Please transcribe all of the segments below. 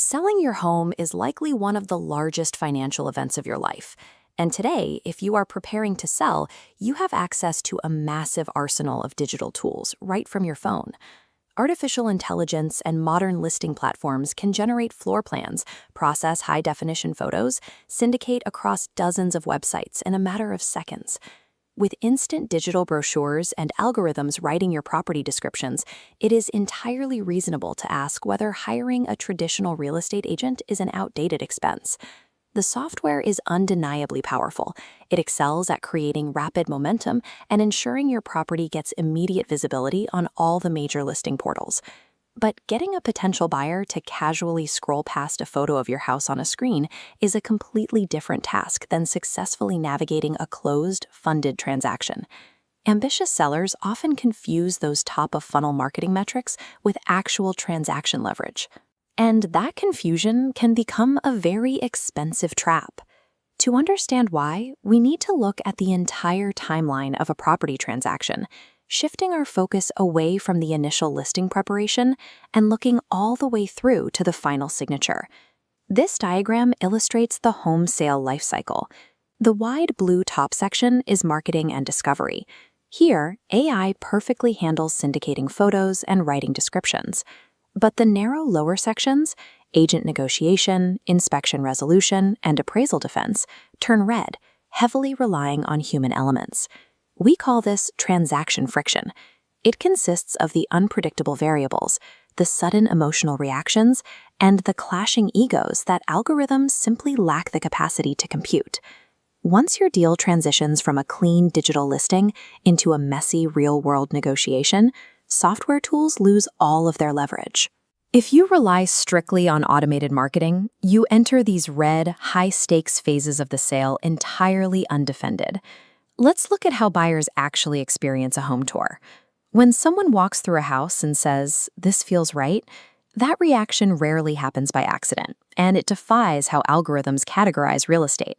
Selling your home is likely one of the largest financial events of your life. And today, if you are preparing to sell, you have access to a massive arsenal of digital tools right from your phone. Artificial intelligence and modern listing platforms can generate floor plans, process high-definition photos, syndicate across dozens of websites in a matter of seconds. With instant digital brochures and algorithms writing your property descriptions, it is entirely reasonable to ask whether hiring a traditional real estate agent is an outdated expense. The software is undeniably powerful. It excels at creating rapid momentum and ensuring your property gets immediate visibility on all the major listing portals. But getting a potential buyer to casually scroll past a photo of your house on a screen is a completely different task than successfully navigating a closed, funded transaction. Ambitious sellers often confuse those top-of-funnel marketing metrics with actual transaction leverage. And that confusion can become a very expensive trap. To understand why, we need to look at the entire timeline of a property transaction, shifting our focus away from the initial listing preparation and looking all the way through to the final signature. This diagram illustrates the home sale lifecycle. The wide blue top section is marketing and discovery. Here, AI perfectly handles syndicating photos and writing descriptions. But the narrow lower sections, agent negotiation, inspection resolution, and appraisal defense, turn red, heavily relying on human elements. We call this transaction friction. It consists of the unpredictable variables, the sudden emotional reactions, and the clashing egos that algorithms simply lack the capacity to compute. Once your deal transitions from a clean digital listing into a messy real-world negotiation, software tools lose all of their leverage. If you rely strictly on automated marketing, you enter these red, high-stakes phases of the sale entirely undefended. Let's look at how buyers actually experience a home tour. When someone walks through a house and says, "This feels right," that reaction rarely happens by accident, and it defies how algorithms categorize real estate.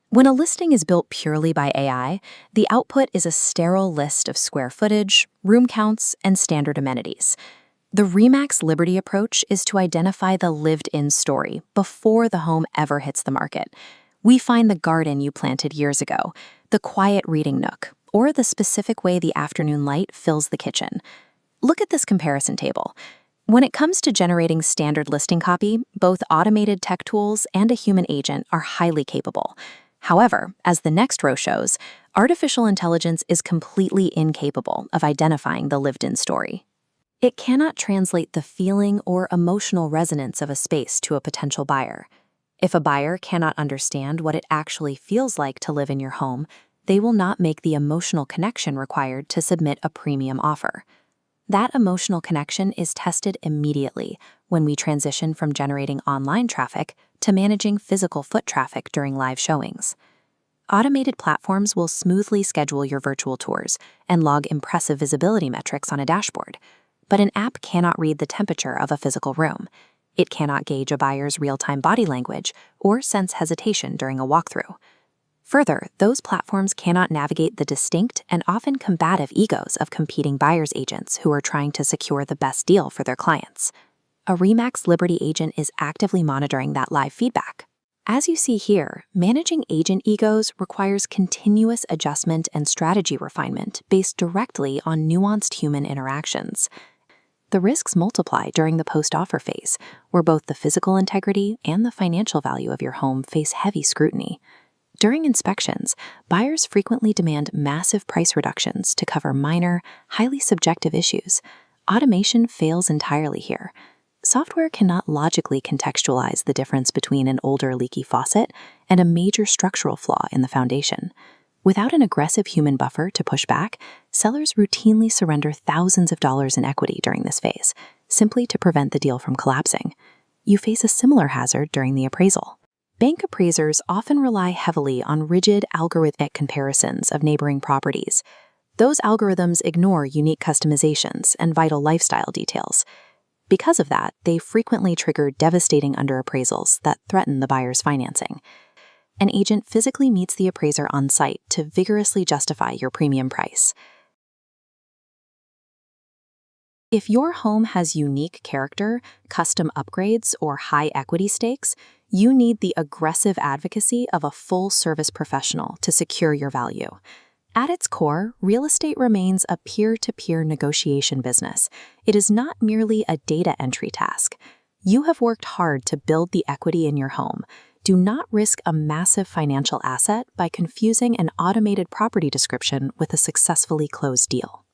When a listing is built purely by AI, the output is a sterile list of square footage, room counts, and standard amenities. The REMAX Liberty approach is to identify the lived-in story before the home ever hits the market. We find the garden you planted years ago, the quiet reading nook, or the specific way the afternoon light fills the kitchen. Look at this comparison table. When it comes to generating standard listing copy, both automated tech tools and a human agent are highly capable. However, as the next row shows, artificial intelligence is completely incapable of identifying the lived-in story. It cannot translate the feeling or emotional resonance of a space to a potential buyer. If a buyer cannot understand what it actually feels like to live in your home, they will not make the emotional connection required to submit a premium offer. That emotional connection is tested immediately when we transition from generating online traffic to managing physical foot traffic during live showings. Automated platforms will smoothly schedule your virtual tours and log impressive visibility metrics on a dashboard. But an app cannot read the temperature of a physical room. It cannot gauge a buyer's real-time body language or sense hesitation during a walkthrough. Further, those platforms cannot navigate the distinct and often combative egos of competing buyer's agents who are trying to secure the best deal for their clients. A REMAX Liberty agent is actively monitoring that live feedback. As you see here, managing agent egos requires continuous adjustment and strategy refinement based directly on nuanced human interactions. The risks multiply during the post-offer phase, where both the physical integrity and the financial value of your home face heavy scrutiny. During inspections, buyers frequently demand massive price reductions to cover minor, highly subjective issues. Automation fails entirely here. Software cannot logically contextualize the difference between an older leaky faucet and a major structural flaw in the foundation. Without an aggressive human buffer to push back, sellers routinely surrender thousands of dollars in equity during this phase, simply to prevent the deal from collapsing. You face a similar hazard during the appraisal. Bank appraisers often rely heavily on rigid algorithmic comparisons of neighboring properties. Those algorithms ignore unique customizations and vital lifestyle details. Because of that, they frequently trigger devastating underappraisals that threaten the buyer's financing. An agent physically meets the appraiser on site to vigorously justify your premium price. If your home has unique character, custom upgrades, or high equity stakes, you need the aggressive advocacy of a full-service professional to secure your value. At its core, real estate remains a peer-to-peer negotiation business. It is not merely a data entry task. You have worked hard to build the equity in your home. Do not risk a massive financial asset by confusing an automated property description with a successfully closed deal.